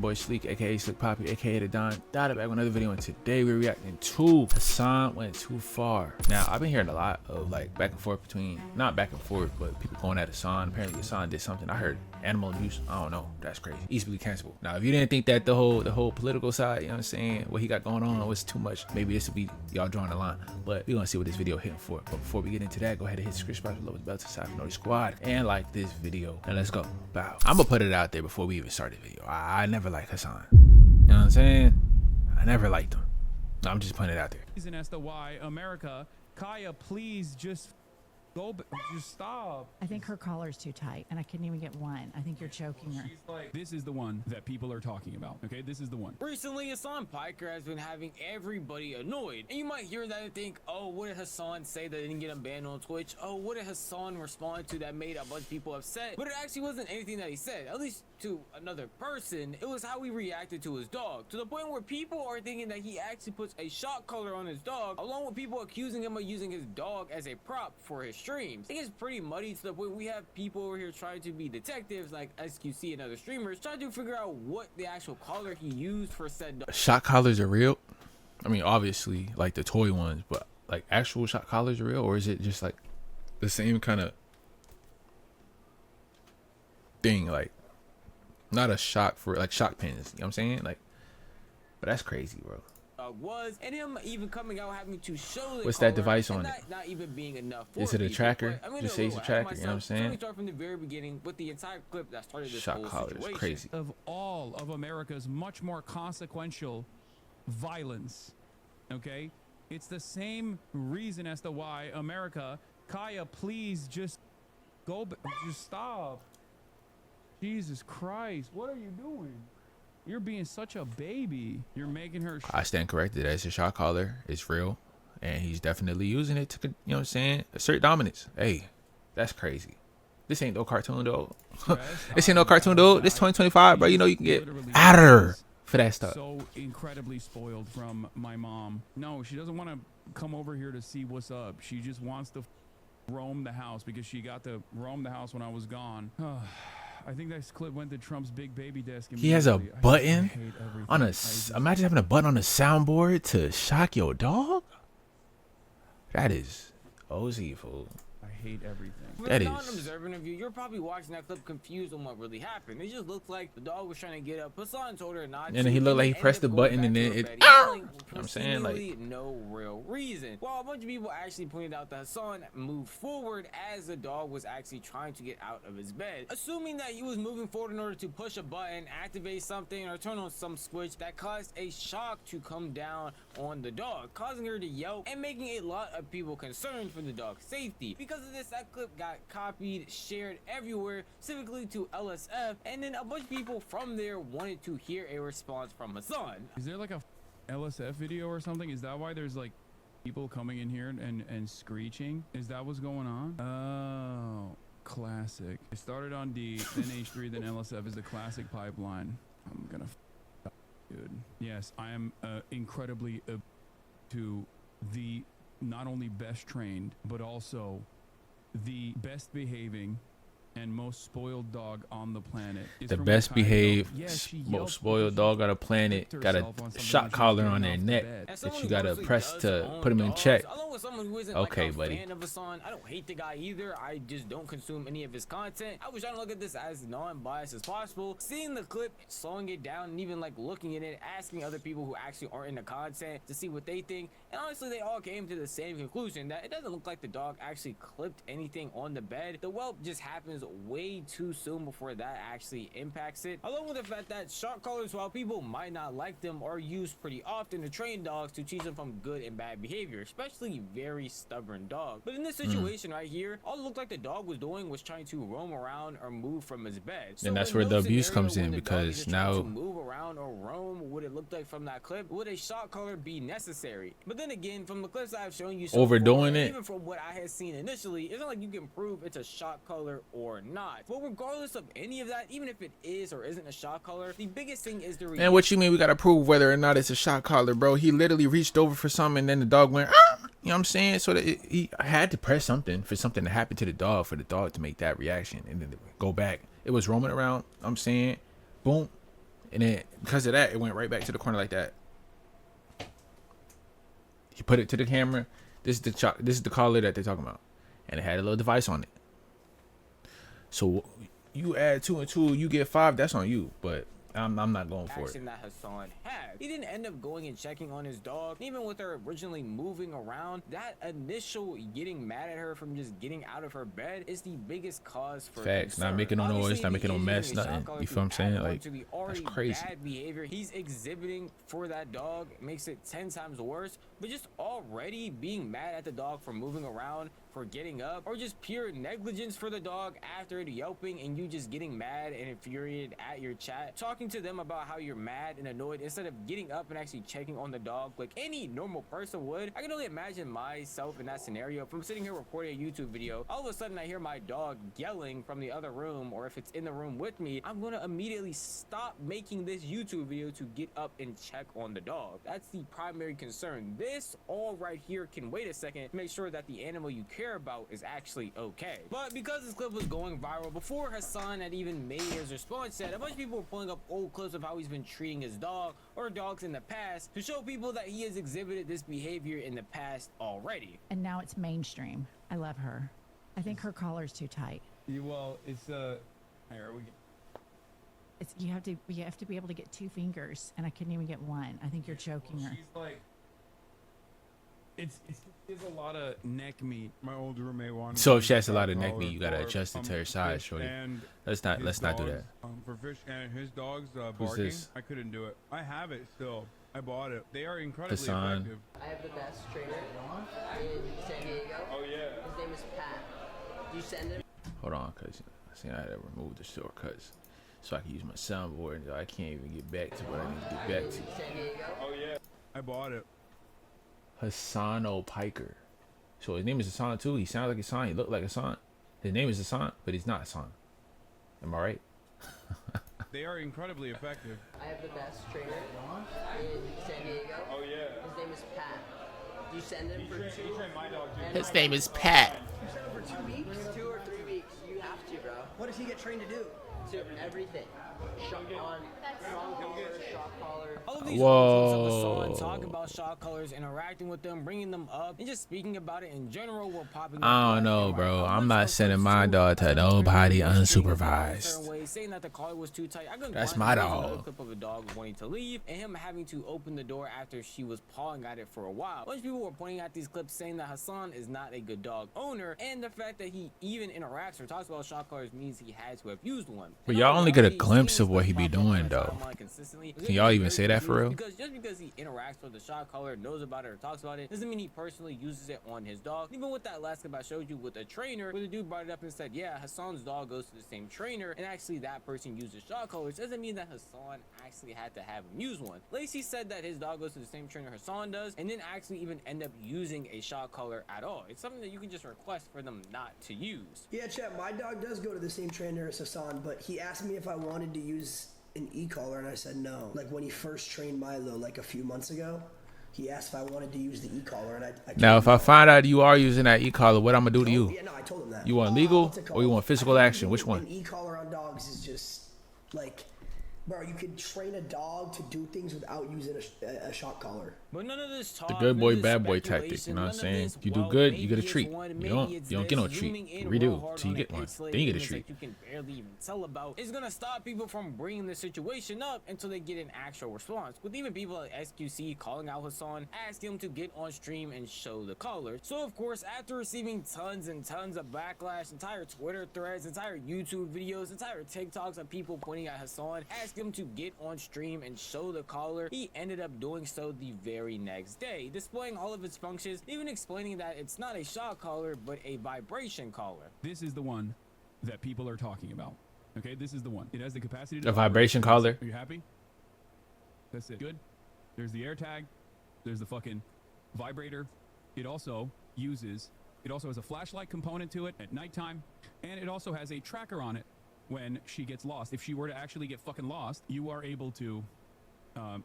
boy Sleek, aka Slick Poppy, aka the Don. Died back with another video, and today we're reacting to Hasan Went Too Far. Now, I've been hearing a lot of like back and forth between, not back and forth, but people going at Hasan. Apparently Hasan did something. I heard animal abuse. I don't know. That's crazy. Easily cancelable. Now, if you didn't think that the whole political side, you know what I'm saying, what he got going on was too much, maybe this will be y'all drawing the line. But we're gonna see what this video hitting for. But before we get into that, go ahead and hit the subscribe button below with the bell to side for squad and like this video. And let's go. Bow. I'm gonna put it out there before we even start the video. I never liked Hasan. You know what I'm saying? I never liked him. No, I'm just putting it out there. Reason as to why America, Kaya, please just go, just stop. I think her collar's too tight, and I couldn't even get one. I think you're choking her. She's like, this is the one that people are talking about. Okay, this is the one. Recently, Hasan Piker has been having everybody annoyed, and you might hear that and think, oh, what did Hasan say that didn't get him banned on Twitch? Oh, what did Hasan respond to that made a bunch of people upset? But it actually wasn't anything that he said, at least to another person. It was how he reacted to his dog, to the point where people are thinking that he actually puts a shock collar on his dog, along with people accusing him of using his dog as a prop for his streams. I think it's pretty muddy to the point we have people over here trying to be detectives like SQC and other streamers trying to figure out what the actual collar he used for said dog. Shock collars are real? I mean, obviously, like the toy ones, but like actual shock collars are real, or is it just like the same kind of thing? Like, not a shock for like shock pins, you know what I'm saying? Like, but that's crazy, bro. Was and him even coming out having to show what's that device on it? Not even being enough. Is it a tracker? Just say it's a tracker, you know what I'm saying? Let me start from the very beginning with the entire clip that started this shock whole collar is situation. crazy. Of all of America's much more consequential violence, okay? It's the same reason as to why America, Kaya, please just go, just stop. Jesus Christ, what are you doing? You're being such a baby. You're making her. I stand corrected. That's a shock collar. It's real, and he's definitely using it to, you know what I'm saying, assert dominance. Hey, that's crazy. This ain't no cartoon though. This ain't no cartoon though. This 2025, bro. You know you can get out of her for that stuff. So incredibly spoiled from my mom. No, she doesn't want to come over here to see what's up. She just wants to roam the house because she got to roam the house when I was gone. I think this clip went to Trump's big baby desk. He has a button on a. Imagine having a button on a soundboard to shock your dog. That is OZ, fool. I hate everything. That is. Non-observant of you, you're probably watching that clip confused on what really happened. It just looked like the dog was trying to get up. Hasan told her not to. And he looked like he pressed the button and then it. I'm saying, like, no real reason. Well, a bunch of people actually pointed out that Hasan moved forward as the dog was actually trying to get out of his bed, assuming that he was moving forward in order to push a button, activate something, or turn on some switch that caused a shock to come down on the dog, causing her to yelp and making a lot of people concerned for the dog's safety. Because of this, that clip got copied, shared everywhere, specifically to LSF, and then a bunch of people from there wanted to hear a response from Hasan. Is there like a LSF video or something? Is that why there's like people coming in here and screeching? Is that what's going on? Oh, classic. It started on D, then H3, then LSF is the classic pipeline. I'm gonna dude. Yes, I am incredibly to the not only best trained but also the best behaving and most spoiled dog on the planet. The best behaved, most spoiled dog on the planet got a shock collar on their neck that you gotta press to put him in check. Okay, buddy. I don't hate the guy either. I just don't consume any of his content. I was trying to look at this as non-biased as possible. Seeing the clip, slowing it down, and even like looking at it, asking other people who actually aren't in the content to see what they think. And honestly, they all came to the same conclusion that it doesn't look like the dog actually clipped anything on the bed. The whelp just happens way too soon before that actually impacts it, along with the fact that shock collars, while people might not like them, are used pretty often to train dogs to teach them from good and bad behavior, especially very stubborn dogs. But in this situation right here, all it looked like the dog was doing was trying to roam around or move from his bed. So and that's where the abuse comes in, because now move around or roam, what it looked like from that clip, would a shock collar be necessary? But then again, from the clips I've shown you so overdoing far, it, even from what I had seen initially, it's not like you can prove it's a shock collar or not. But regardless of any of that, even if it is or isn't a shock collar, the biggest thing is the and what you mean we gotta prove whether or not it's a shock collar, bro? He literally reached over for something and then the dog went, ah! You know what I'm saying? So that he had to press something for something to happen to the dog, for the dog to make that reaction and then go back. It was roaming around, I'm saying, boom, And then because of that, it went right back to the corner like that. He put it to the camera. This is the collar that they're talking about, and it had a little device on it. So you add 2 and 2, you get 5. That's on you, but I'm not going for it. Action that Hasan had. He didn't end up going and checking on his dog. Even with her originally moving around, that initial getting mad at her from just getting out of her bed is the biggest cause for Facts. concern. Not making no Obviously, noise, not making no the mess, Asian nothing. shock You feel what I'm saying? collar Like, to the that's already crazy. bad behavior he's exhibiting for that dog makes it 10 times worse. But just already being mad at the dog for moving around, for getting up, or just pure negligence for the dog after it yelping and you just getting mad and infuriated at your chat, talking to them about how you're mad and annoyed instead of getting up and actually checking on the dog like any normal person would. I can only imagine myself in that scenario. If I'm sitting here recording a YouTube video, all of a sudden I hear my dog yelling from the other room, or if it's in the room with me, I'm gonna immediately stop making this YouTube video to get up and check on the dog. That's the primary concern. This all right here can wait a second to make sure that the animal you care about is actually okay. But because this clip was going viral before Hasan had even made his response yet, a bunch of people were pulling up old clips of how he's been treating his dog or dogs in the past to show people that he has exhibited this behavior in the past already. And now it's mainstream. I love her. I think her collar's too tight. Well, it's here we go. It's you have to be able to get 2 fingers, and I couldn't even get 1. I think you're choking her. She's like, it's a lot of neck meat. My old roommate wanted. So me if she has to a lot of collar neck meat, you gotta for, adjust it to her fish size, shorty. and Let's his not do dogs, that. For fish and his dogs Who's barking. this? I couldn't do it. I have it still. I bought it. They are incredibly Hasan. effective. I have the best trainer in San Diego. Oh yeah. His name is Pat. Do you send him? Hold on, cause I see I had to remove the shortcuts so I can use my soundboard. I can't even get back to what I need to get back to. San Diego. Oh yeah. I bought it. Hasano Piker. So his name is Hasan too. He sounds like Hasan. He looked like Hasan. His name is Hasan, but he's not Hasan. Am I right? They are incredibly effective. I have the best trainer in San Diego. Oh yeah. His name is Pat. Do you send him for 2? He trained my dog too. His name is Pat. You send him for 2 weeks? 2 or 3 weeks. You have to, bro. What does he get trained to do? To everything. Shock on, strong collar, shock collar. All of these Whoa. clips of Hasan talk about shock collars, interacting with them, bringing them up, and just speaking about it in general were popping up. I don't know, left and bro. right. I'm Once not those sending clips my too, dog to other nobody people were speaking about it in unsupervised. certain ways, saying that the collar was too tight. I couldn't That's find my it. There was dog. another clip of a dog wanting to leave and him having to open the door after she was pawing at it for a while. A bunch of people were pointing at these clips saying that Hasan is not a good dog owner, and the fact that he even interacts or talks about shock collars means he had to have used one. But And y'all I'm only get a already glimpse seeing of what he this be pop up on doing, my though. timeline consistently. Can y'all even Very say that for real? Because just because he interacts with the shock collar, knows about it, or talks about it, doesn't mean he personally uses it on his dog. Even with that last clip I showed you with a trainer, where the dude brought it up and said, yeah, Hasan's dog goes to the same trainer, and actually that person uses shock collars, doesn't mean that Hasan actually had to have him use one. Lacey said that his dog goes to the same trainer Hasan does, and didn't actually even end up using a shock collar at all. It's something that you can just request for them not to use. Yeah, Chet, my dog does go to the same trainer as Hasan, but he asked me if I wanted to use an e-collar, and I said no. Like when he first trained Milo, like a few months ago, he asked if I wanted to use the e-collar, and I told Now, him if I no. find out you are using that e-collar, what I'm gonna do to you? Yeah, no, I told him that. You want legal What's it or you called? want physical I think action? Which one? An e-collar on dogs is just like, bro, you could train a dog to do things without using a shock collar. But none of this talk, The good boy, none of this bad boy tactic, you know what I'm speculation, saying? none of this, You do well, good, you get a maybe treat. it's one, You maybe don't it's get no this, treat. zooming in You redo real hard till you on get a one. pixelated Then you get a image treat. that you can barely even tell about is gonna stop people from bringing the situation up until they get an actual response. With even people at SQC calling out Hasan, asking him to get on stream and show the color. So of course, after receiving tons and tons of backlash, entire Twitter threads, entire YouTube videos, entire TikToks of people pointing at Hasan, asking him to get on stream and show the collar, he ended up doing so the very next day, displaying all of its functions, even explaining that it's not a shock collar but a vibration collar. This is the one that people are talking about. Okay, this is the one. It has the capacity to A vibration collar? Are you happy? That's it. Good. There's the air tag. There's the fucking vibrator. It also has a flashlight component to it at nighttime, and it also has a tracker on it when she gets lost. If she were to actually get fucking lost, you are able to,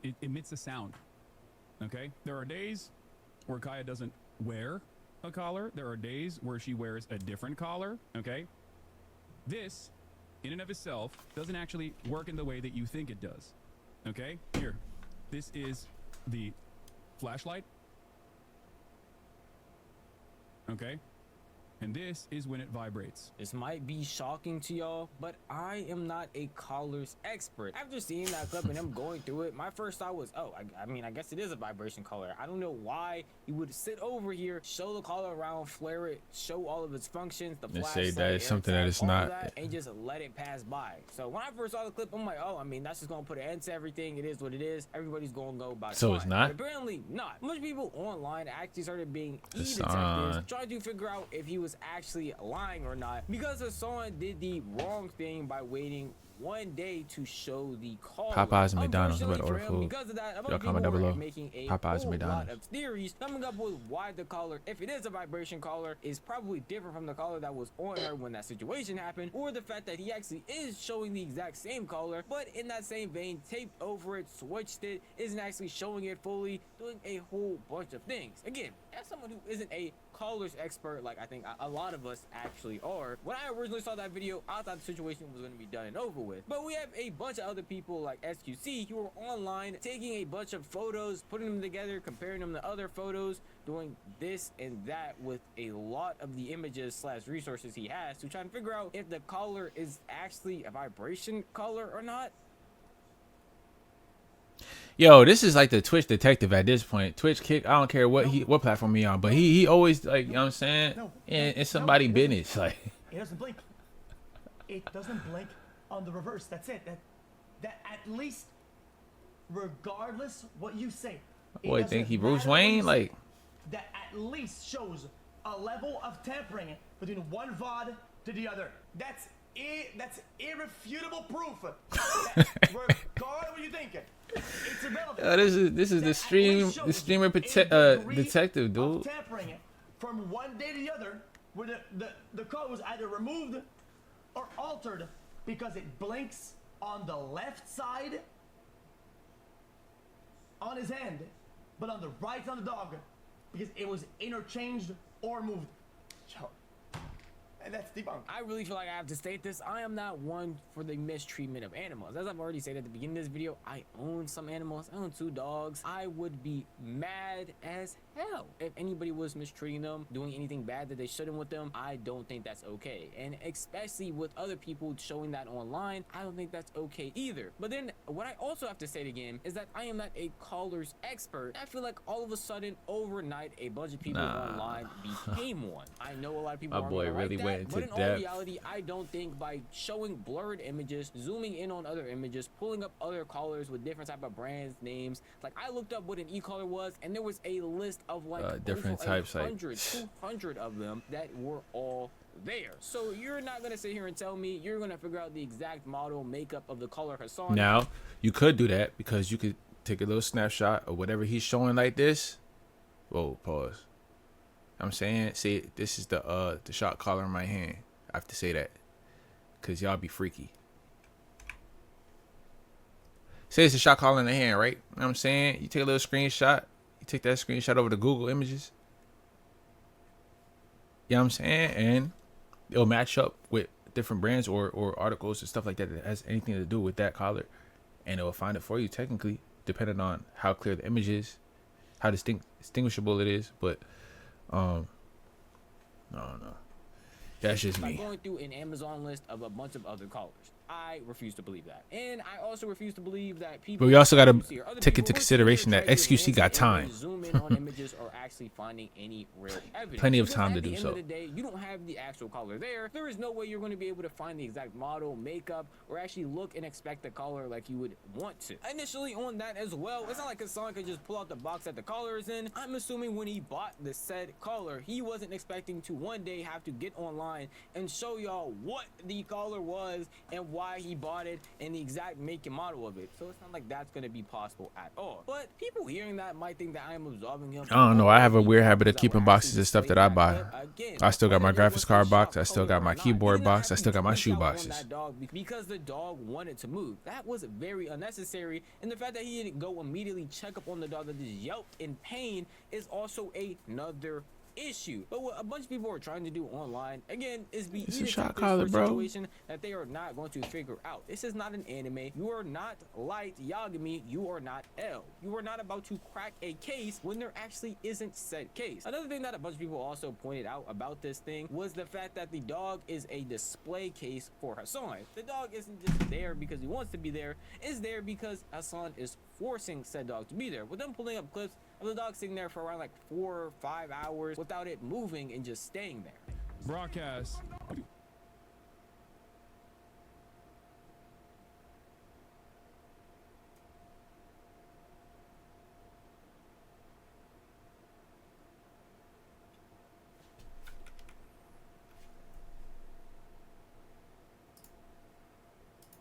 it emits a sound. Okay? There are days where Kaya doesn't wear a collar. There are days where she wears a different collar. Okay? This, in and of itself, doesn't actually work in the way that you think it does. Okay, here. This is the flashlight. Okay. And this is when it vibrates. This might be shocking to y'all, but I am not a collars expert. After seeing that clip and him going through it, my first thought was, oh, I mean, I guess it is a vibration collar. I don't know why you would sit over here, show the collar around, flare it, show all of its functions, the They flash, say that is something that it's not. and just let it pass by. So when I first saw the clip, I'm like, oh, I mean, that's just gonna put an end to everything. It is what it is. Everybody's gonna go by. So it's not? But apparently not. Most people online actually started being Hasan. detectives, trying to figure out if he was actually lying or not, because Hasan did the wrong thing by waiting 1 day to show the collar. Popeyes and McDonald's, Unfortunately better order for him, food. Because of that, Y'all comment down below. making a Popeyes and whole McDonald's. lot of theories, coming up with why the collar, if it is a vibration collar, is probably different from the collar that was on her when that situation happened, or the fact that he actually is showing the exact same collar, but in that same vein, taped over it, switched it, isn't actually showing it fully, doing a whole bunch of things. Again, as someone who isn't a collars expert, like I think a lot of us actually are, when I originally saw that video, I thought the situation was going to be done and over with. But we have a bunch of other people like SQC who are online taking a bunch of photos, putting them together, comparing them to other photos, doing this and that with a lot of the images slash resources he has to try and figure out if the collar is actually a vibration collar or not. Yo, this is like the Twitch detective at this point. Twitch kick, I don't care what platform he on, but he always, like, you know what I'm saying? And it's somebody business. Like, It doesn't blink. It doesn't blink on the reverse. That's it. That at least, regardless what you say, boy, think he Bruce Wayne? Like, that at least shows a level of tampering between one VOD to the other. That's it. That's irrefutable proof. That regardless what you think, it's irrelevant. this is the streamer detective, dude. Tampering from one day to the other, where the code was either removed or altered because it blinks on the left side on his hand, but on the right on the dog because it was interchanged or moved. And that's debunked. I really feel like I have to state this. I am not one for the mistreatment of animals. As I've already said at the beginning of this video, I own some animals. I own 2 dogs. I would be mad as hell if anybody was mistreating them, doing anything bad that they shouldn't with them. I don't think that's okay. And especially with other people showing that online, I don't think that's okay either. But then what I also have to say again is that I am not a collars expert. I feel like all of a sudden overnight a bunch of people online became one. I know a lot of people My are boy really like that, went into but in all depth. reality, I don't think by showing blurred images, zooming in on other images, pulling up other collars with different type of brands, names, like I looked up what an e-collar was, and there was a list of like different types, 100, 200 of them that were all there. So you're not gonna sit here and tell me you're gonna figure out the exact model makeup of the collar Hasan. Now, you could do that because you could take a little snapshot of whatever he's showing like this. Whoa, pause. I'm saying, see, this is the shot collar in my hand. I have to say that because y'all be freaky. Say it's a shot collar in the hand, right? You know what I'm saying? You take a little screenshot. You take that screenshot over to Google Images. You know what I'm saying? And it'll match up with different brands or articles and stuff like that that has anything to do with that collar. And it'll find it for you technically, depending on how clear the image is, how distinguishable it is. But no. That's just by me. going through an Amazon list of a bunch of other collars. I refuse to believe that. And I also refuse to believe that people. But we also got to other take people into who are consideration sitting that there XQC got trying to time. zoom in on images or actually finding any real evidence. Plenty of Because time at to the do end so. of the day, you don't have the actual collar there. There is no way you're going to be able to find the exact model, makeup, or actually look and expect the collar like you would want to. Initially on that as well, it's not like Hasan could just pull out the box that the collar is in. I'm assuming when he bought the said collar, he wasn't expecting to one day have to get online and show y'all what the collar was and why he bought it and the exact make and model of it. So it's not like that's going to be possible at all. But people hearing that might think that I am absolving him. I don't know. I have a weird habit of keeping boxes of stuff that I buy. I still got my graphics card box. I still got my keyboard box. I still got my shoe boxes. Because the dog wanted to move. That was very unnecessary. And the fact that he didn't go immediately check up on the dog that just yelped in pain is also another issue. But what a bunch of people are trying to do online, again, is be It's a eating shot fish collar, for a bro. situation that they are not going to figure out. This is not an anime. You are not Light Yagami. You are not L. You are not about to crack a case when there actually isn't said case. Another thing that a bunch of people also pointed out about this thing was the fact that the dog is a display case for Hasan. The dog isn't just there because he wants to be there. It's there because Hasan is forcing said dog to be there. With them pulling up clips of the dog sitting there for around like 4 or 5 hours without it moving and just staying there. Broadcast.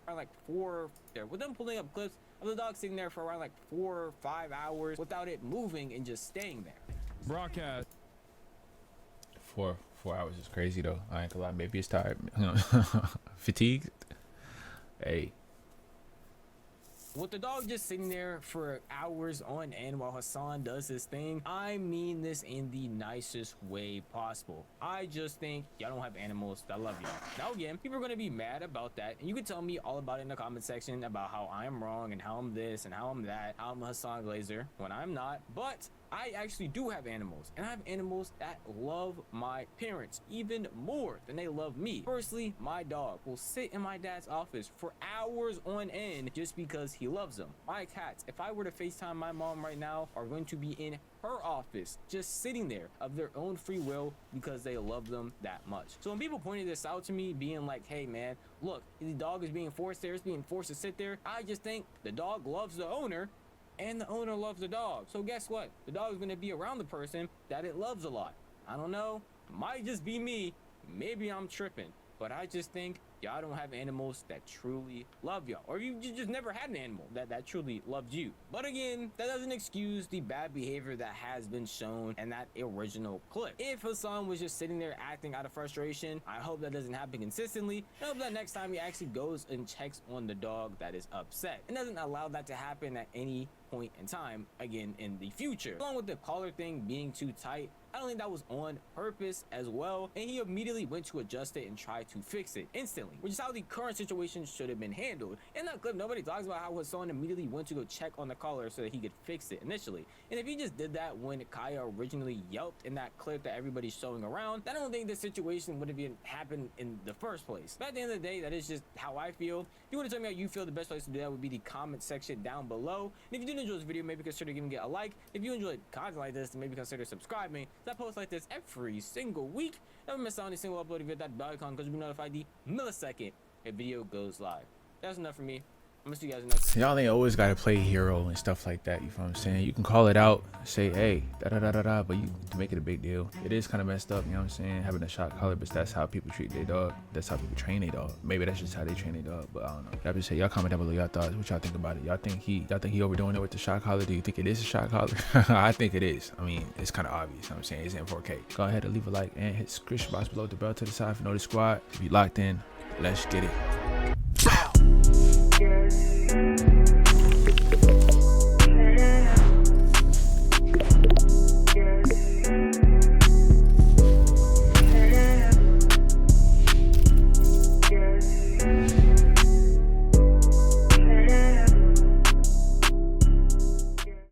Around like 4 there. With them pulling up clips of the dog sitting there for around like 4 or 5 hours without it moving and just staying there. Broadcast. 4 hours is crazy though. I ain't gonna lie. Maybe it's tired. Fatigued. Hey. With the dog just sitting there for hours on end while Hasan does his thing, I mean this in the nicest way possible. I just think y'all don't have animals that love y'all. Now again, people are gonna be mad about that, and you can tell me all about it in the comment section about how I am wrong and how I'm this and how I'm that, how I'm Hasan Glazer when I'm not. But I actually do have animals, and I have animals that love my parents even more than they love me. Firstly, my dog will sit in my dad's office for hours on end just because he loves them. My cats, if I were to FaceTime my mom right now, are going to be in her office just sitting there of their own free will because they love them that much. So when people pointed this out to me, being like, hey man, look, the dog is being forced there, it's being forced to sit there, I just think the dog loves the owner and the owner loves the dog. So guess what? The dog is going to be around the person that it loves a lot. I don't know. Might just be me. Maybe I'm tripping. But I just think y'all don't have animals that truly love y'all. Or you just never had an animal that truly loved you. But again, that doesn't excuse the bad behavior that has been shown in that original clip. If Hasan was just sitting there acting out of frustration, I hope that doesn't happen consistently. I hope that next time he actually goes and checks on the dog that is upset and doesn't allow that to happen at any point in time again in the future. Along with the collar thing being too tight, I don't think that was on purpose as well, and he immediately went to adjust it and try to fix it instantly, which is how the current situation should have been handled. In that clip, nobody talks about how Hasan immediately went to go check on the collar so that he could fix it initially. And if he just did that when Kaya originally yelped in that clip that everybody's showing around, I don't think this situation would have even happened in the first place. But at the end of the day, that is just how I feel. If you want to tell me how you feel, the best place to do that would be the comment section down below. And if you did enjoy this video, maybe consider giving it a like. If you enjoyed content like this, then maybe consider subscribing. I post like this every single week. Never miss out on a single upload of it. That bell icon because you'll be notified the millisecond a video goes live. That's enough for me. I'm gonna see you guys next. Y'all ain't always gotta play hero and stuff like that. You feel what I'm saying? You can call it out, say hey, da da da da da, but you to make it a big deal. It is kind of messed up, you know what I'm saying? Having a shot collar, but that's how people treat their dog. That's how people train their dog. Maybe that's just how they train their dog, but I don't know. Y'all just say y'all comment down below y'all thoughts. What y'all think about it? Y'all think he overdoing it with the shot collar? Do you think it is a shot collar? I think it is. I mean, it's kind of obvious. You know what I'm saying? It's in 4K. Go ahead and leave a like and hit the description box below with the bell to the side for Know the Squad. If you locked in, let's get it. Bow.